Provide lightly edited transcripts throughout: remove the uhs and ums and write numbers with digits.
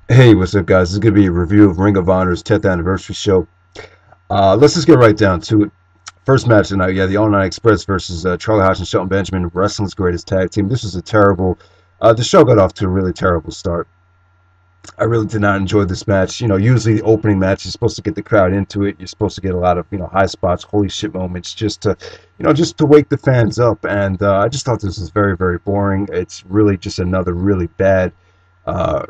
Hey, what's up, guys? This is going to be a review of Ring of Honor's 10th anniversary show. Let's just get right down to it. First match tonight, yeah, the All Night Express versus Charlie Hodge and Shelton Benjamin, wrestling's greatest tag team. This was a terrible. The show got off to a really terrible start. I really did not enjoy this match. Usually the opening match, you're supposed to get the crowd into it. You're supposed to get a lot of, high spots, holy shit moments, just to wake the fans up. And I just thought this was very, very boring. It's really just another really bad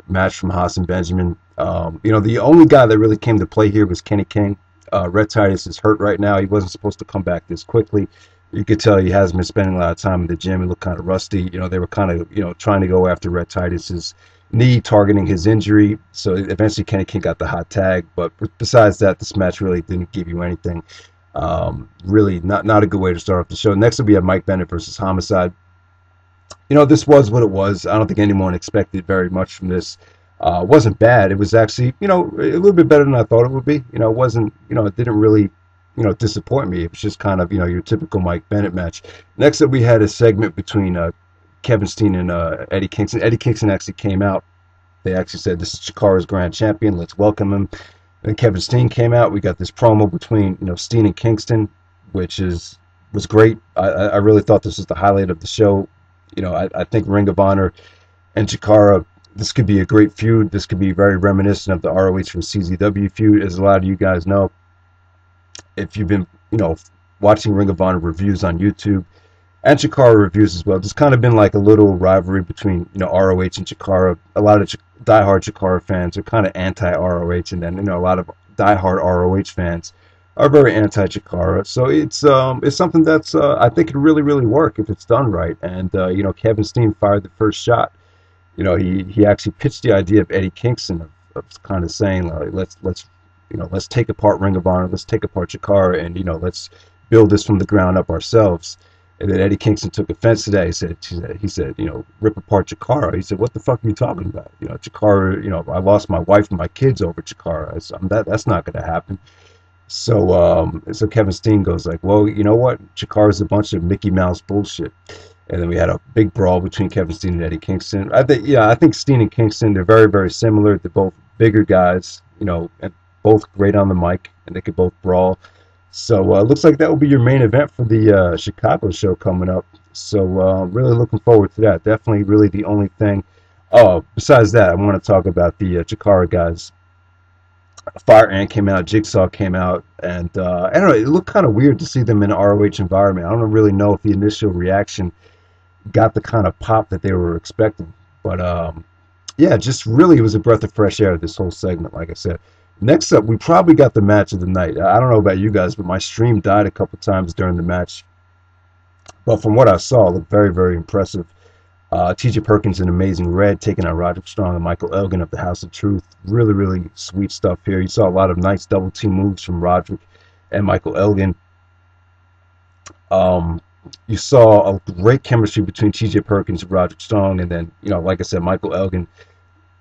match from Haas and Benjamin. The only guy that really came to play here was Kenny King. Red Titus is hurt right now. He wasn't supposed to come back this quickly. You could tell he hasn't been spending a lot of time in the gym. He looked kind of rusty. They were kind of, trying to go after Red Titus's knee, targeting his injury. So eventually Kenny King got the hot tag. But besides that, this match really didn't give you anything. Really not a good way to start off the show. Next up, we have Mike Bennett versus Homicide. This was what it was. I don't think anyone expected very much from this. It wasn't bad. It was actually, a little bit better than I thought it would be. It wasn't, it didn't really, disappoint me. It was just kind of, your typical Mike Bennett match. Next up, we had a segment between Kevin Steen and Eddie Kingston. Eddie Kingston actually came out. They actually said, this is Chikara's grand champion. Let's welcome him. And Kevin Steen came out. We got this promo between, Steen and Kingston, which was great. I really thought this was the highlight of the show. I think Ring of Honor and Chikara, this could be a great feud. This could be very reminiscent of the ROH from CZW feud. As a lot of you guys know, if you've been, watching Ring of Honor reviews on YouTube and Chikara reviews as well, there's kind of been like a little rivalry between, ROH and Chikara. A lot of diehard Chikara fans are kind of anti-ROH, and then, a lot of diehard ROH fans are very anti-Chikara. So it's something that's I think could really, really work if it's done right. And Kevin Steen fired the first shot. He actually pitched the idea of Eddie Kingston of kind of saying, like, let's take apart Ring of Honor, let's take apart Chikara, and let's build this from the ground up ourselves. And then Eddie Kingston took offense to that. He said, rip apart Chikara. He said, what the fuck are you talking about? Chikara, I lost my wife and my kids over Chikara. That's not going to happen. So Kevin Steen goes like, well, you know what? Chikara's a bunch of Mickey Mouse bullshit. And then we had a big brawl between Kevin Steen and Eddie Kingston. I think Steen and Kingston, they're very, very similar. They're both bigger guys, and both great on the mic, and they could both brawl. So it looks like that will be your main event for the Chicago show coming up. So really looking forward to that. Definitely really the only thing. Oh, besides that, I want to talk about the Chikara guys. Fire Ant came out, Jigsaw came out, and I don't know, it looked kind of weird to see them in an ROH environment. I don't really know if the initial reaction got the kind of pop that they were expecting. But yeah, just really it was a breath of fresh air, this whole segment, like I said. Next up, we probably got the match of the night. I don't know about you guys, but my stream died a couple times during the match. But from what I saw, it looked very, very impressive. TJ Perkins in Amazing Red taking on Roderick Strong and Michael Elgin of the House of Truth. Really, really sweet stuff here. You saw a lot of nice double team moves from Roderick and Michael Elgin. You saw a great chemistry between TJ Perkins and Roderick Strong, and then, like I said, Michael Elgin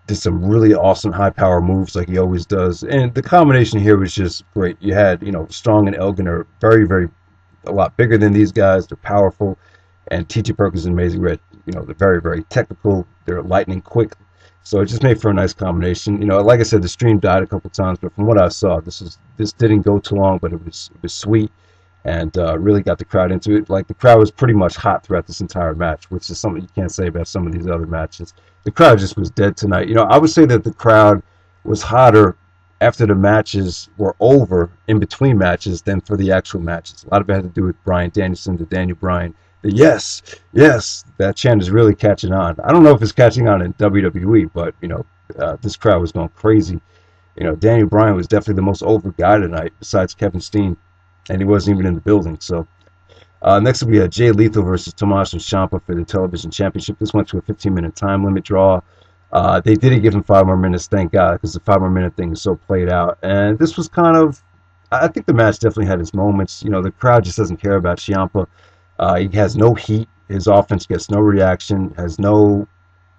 did some really awesome high power moves like he always does. And the combination here was just great. You had, Strong and Elgin are very, very, a lot bigger than these guys. They're powerful. And TJ Perkins and Amazing Red, they're very, very technical. They're lightning quick. So it just made for a nice combination. Like I said, the stream died a couple times, but from what I saw, this didn't go too long, but it was sweet, and really got the crowd into it. Like, the crowd was pretty much hot throughout this entire match, which is something you can't say about some of these other matches. The crowd just was dead tonight. I would say that the crowd was hotter after the matches were over, in between matches, than for the actual matches. A lot of it had to do with Bryan Danielson, the Daniel Bryan. The yes, yes, that chant is really catching on. I don't know if it's catching on in WWE, but this crowd was going crazy. Daniel Bryan was definitely the most over guy tonight, besides Kevin Steen, and he wasn't even in the building. So next up, we had Jay Lethal versus Tommaso and Ciampa for the television championship. This went to a 15-minute time limit draw. They didn't give him 5 more minutes, thank God, because the 5 more minute thing is so played out. And this was kind of, I think the match definitely had its moments. The crowd just doesn't care about Ciampa. He has no heat. His offense gets no reaction. Has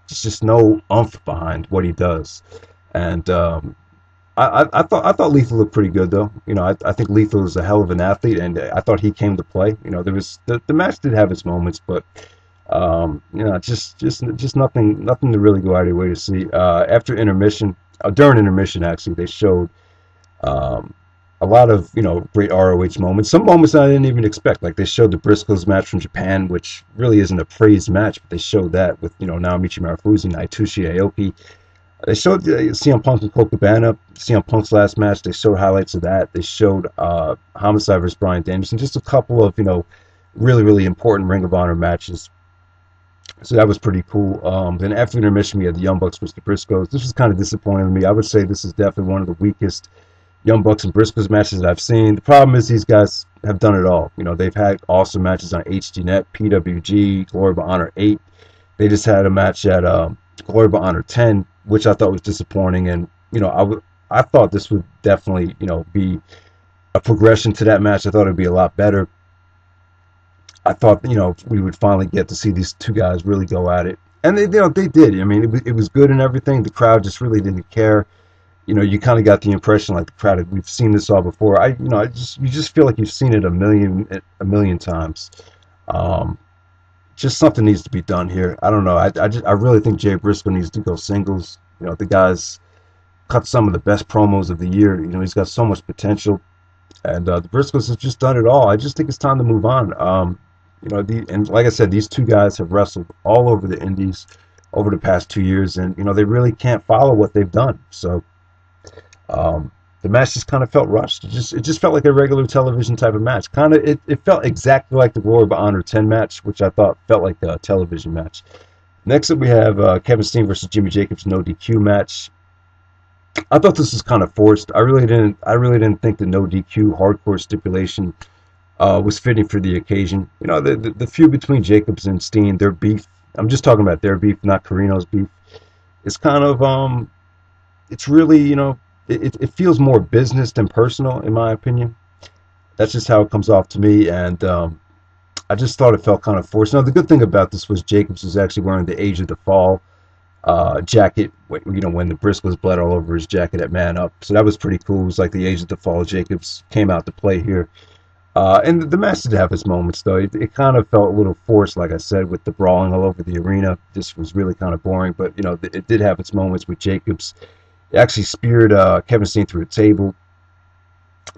just no oomph behind what he does. And I thought Lethal looked pretty good though. I think Lethal is a hell of an athlete, and I thought he came to play. There was the match did have its moments, but just nothing to really go out of your way to see. After intermission, during Intermission, actually, they showed um, a lot of, great ROH moments. Some moments I didn't even expect. Like they showed the Briscoes match from Japan, which really isn't a praised match, but they showed that with, Naomichi Marufuji, Naitushi Aoki. They showed CM Punk and Colt Cabana, CM Punk's last match. They showed highlights of that. They showed Homicide versus Bryan Danielson. Just a couple of, really, really important Ring of Honor matches. So that was pretty cool. Then after Intermission, we had the Young Bucks versus the Briscoes. This was kind of disappointing to me. I would say this is definitely one of the weakest Young Bucks and Briscoes matches that I've seen. The problem is these guys have done it all. They've had awesome matches on HDNet, PWG, Glory of Honor 8. They just had a match at Glory of Honor 10, which I thought was disappointing. And, I thought this would definitely, be a progression to that match. I thought it would be a lot better. I thought, we would finally get to see these two guys really go at it. And they did. I mean, it was good and everything. The crowd just really didn't care. You kind of got the impression like the crowd, we've seen this all before. You just feel like you've seen it a million times. Just something needs to be done here. I don't know. I really think Jay Briscoe needs to go singles. The guy's cut some of the best promos of the year. He's got so much potential. And the Briscoes have just done it all. I just think it's time to move on. And like I said, these two guys have wrestled all over the indies over the past 2 years, and they really can't follow what they've done. So the match just kind of felt rushed. It just felt like a regular television type of match. It felt exactly like the Glory of Honor 10 match, which I thought felt like a television match. Next up, we have Kevin Steen versus Jimmy Jacobs no DQ match. I thought this was kind of forced. I really didn't think the no DQ hardcore stipulation was fitting for the occasion. The feud between Jacobs and Steen, their beef. I'm just talking about their beef, not Carino's beef. It's kind of it's really it feels more business than personal, in my opinion. That's just how it comes off to me, and I just thought it felt kind of forced. Now, the good thing about this was Jacobs was actually wearing the Age of the Fall jacket, when the Briscoes bled all over his jacket at Man Up. So that was pretty cool. It was like the Age of the Fall. Jacobs came out to play here. And the match did have its moments, though. It kind of felt a little forced, like I said, with the brawling all over the arena. This was really kind of boring, but, it did have its moments with Jacobs. It actually speared Kevin Steen through a table.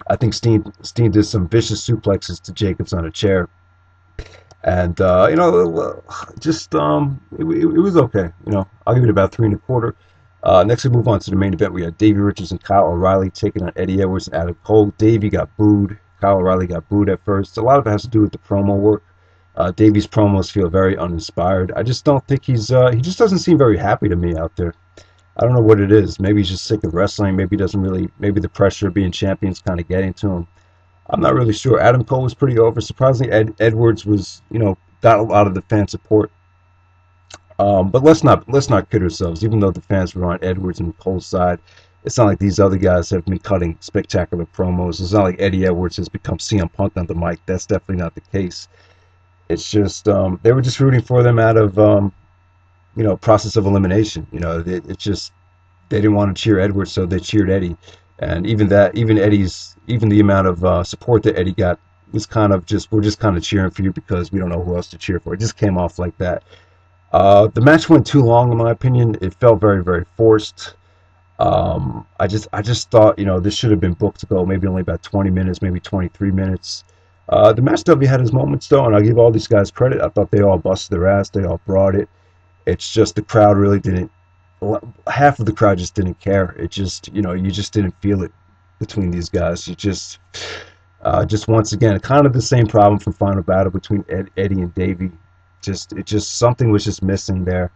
I think Steen did some vicious suplexes to Jacobs on a chair. And, just, it was okay. I'll give it about 3 1/4. Next, we move on to the main event. We had Davey Richards and Kyle O'Reilly taking on Eddie Edwards and Adam Cole. Davey got booed. Kyle O'Reilly got booed at first. A lot of it has to do with the promo work. Davey's promos feel very uninspired. I just don't think he just doesn't seem very happy to me out there. I don't know what it is. Maybe he's just sick of wrestling. Maybe maybe the pressure of being champion is kind of getting to him. I'm not really sure. Adam Cole was pretty over. Surprisingly, Edwards was, got a lot of the fan support. But let's not kid ourselves. Even though the fans were on Edwards and Cole's side, it's not like these other guys have been cutting spectacular promos. It's not like Eddie Edwards has become CM Punk on the mic. That's definitely not the case. It's just they were just rooting for them out of process of elimination. They didn't want to cheer Edwards, so they cheered Eddie. And even the amount of support that Eddie got was kind of we're just kind of cheering for you because we don't know who else to cheer for. It just came off like that. The match went too long, in my opinion. It felt very, very forced. I just thought, this should have been booked to go maybe only about 20 minutes, maybe 23 minutes. The match definitely had its moments, though, and I'll give all these guys credit. I thought they all busted their ass. They all brought it. It's just the crowd really didn't. Half of the crowd just didn't care. It just, you just didn't feel it between these guys. You just once again, kind of the same problem from Final Battle between Eddie and Davey. Something was just missing there.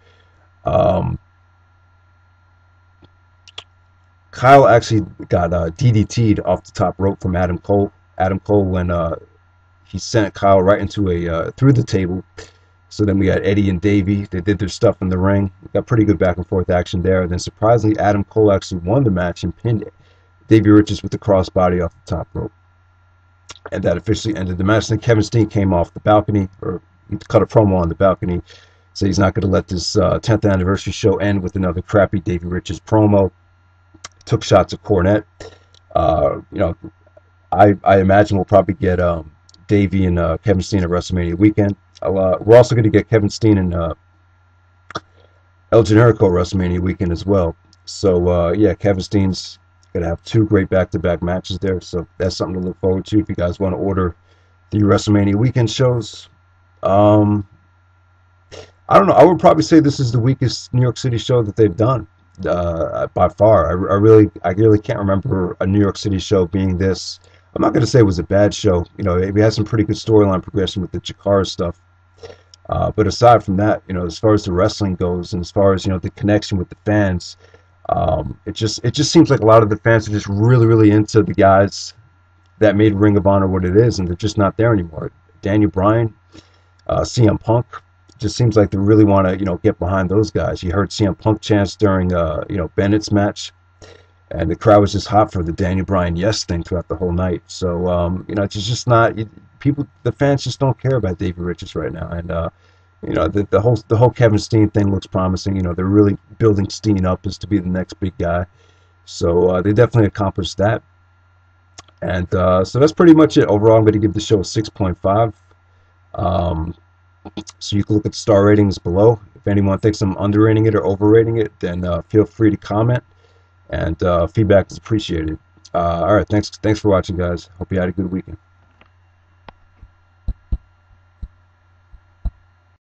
Kyle actually got DDT'd off the top rope from Adam Cole. Adam Cole when he sent Kyle right into through the table. So then we had Eddie and Davey. They did their stuff in the ring. We got pretty good back and forth action there. And then surprisingly, Adam Cole actually won the match and pinned Davey Richards with the crossbody off the top rope. And that officially ended the match. Then Kevin Steen came off the balcony, or he cut a promo on the balcony. So he's not going to let this 10th anniversary show end with another crappy Davey Richards promo. Took shots at Cornette. I imagine we'll probably get Davey and Kevin Steen at WrestleMania weekend. We're also going to get Kevin Steen and El Generico WrestleMania weekend as well. So yeah, Kevin Steen's gonna have two great back-to-back matches there. So that's something to look forward to if you guys want to order the WrestleMania weekend shows. Um, I don't know. I would probably say this is the weakest New York City show that they've done by far. I really can't remember a New York City show being this. I'm not going to say it was a bad show. You know, we had some pretty good storyline progression with the Chikara stuff. But aside from that, you know, as far as the wrestling goes, and as far as, you know, the connection with the fans, it just seems like a lot of the fans are just really into the guys that made Ring of Honor what it is, and they're just not there anymore. Daniel Bryan, CM Punk. Just seems like they really want to, you know, get behind those guys. You heard CM Punk chants during, you know, Bennett's match, and the crowd was just hot for the Daniel Bryan yes thing throughout the whole night. So, you know, it's just not people. The fans just don't care about Davey Richards right now, and you know, the whole Kevin Steen thing looks promising. You know, they're really building Steen up as to be the next big guy. So they definitely accomplished that, and so that's pretty much it. Overall, I'm going to give the show a 6.5. So you can look at the star ratings below. If anyone thinks I'm underrating it or overrating it, then feel free to comment, and feedback is appreciated. All right, thanks for watching, guys. Hope you had a good weekend.